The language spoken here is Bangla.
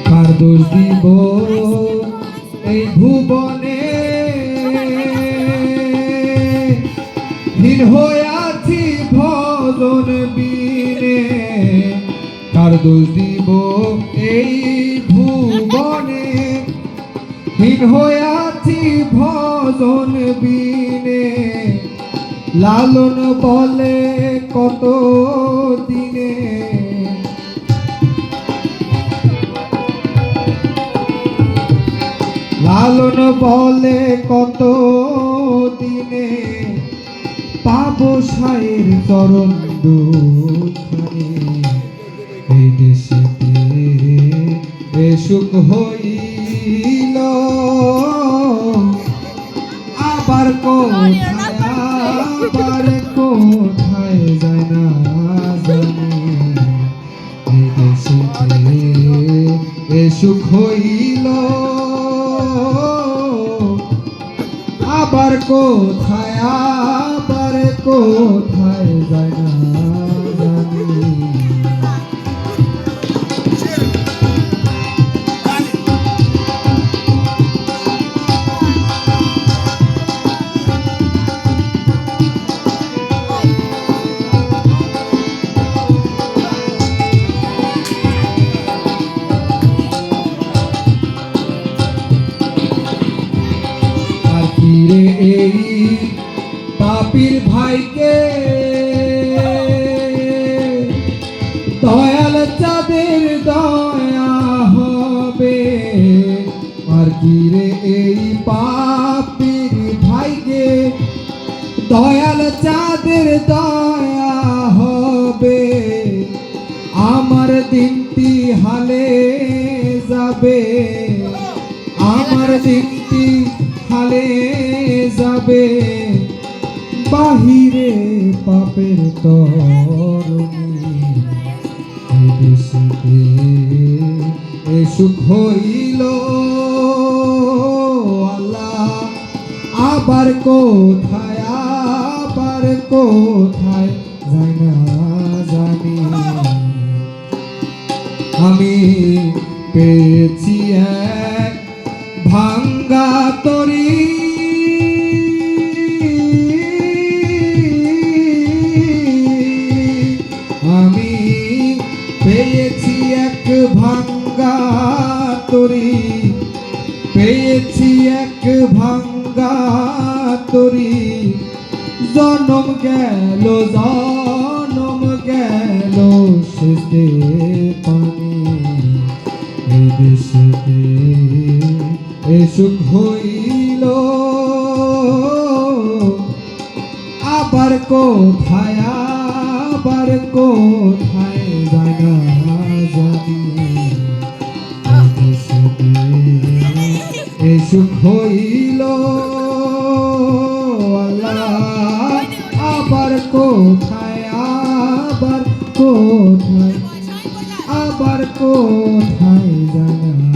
কার দোষ দিব এই ভুবনে, হীন হইয়াছি ভজন বিনে। কার দোষ দিব এই ভুবনে, হীন হইয়াছি ভজন বিনে। লালন বলে কত দিনে, লালন বলে কত দিনে, পাবো সায়ের চরণ দুখানি। এই দেশেতে এ সুখ হইল, আবার কোথায় আবার কোথায় যায় না জানি। এই দেশেতে এ সুখ হইল, আবার কোথায় যায় না জানি। ফিরে এই পাপীর ভাইকে দয়াল চাঁদের দয়া হবে। আর ফিরে এই পাপীর ভাইকে দয়াল চাঁদের দয়া হবে। আমার দিনটি হালে যাবে, আমার দিনটি হালে যাবে। বাহিরে পাপের তরণী, দেশেতে এ সুখ হইল, আল্লাহ আবার কোথায় যায় না জানি। আমি পেয়েছি এক ভাঙ্গা তরি, আমি পেয়েছি এক ভাঙ্গা তরি, পেয়েছি এক ভাঙ্গা তরি। জনম গেল শেষে পানি। এই দেশেতে এ সুখ হইল, আবার কোথায় যায় না জানি। এ সুখ হইল, আল্লাহ আবার কোথায় যায় না।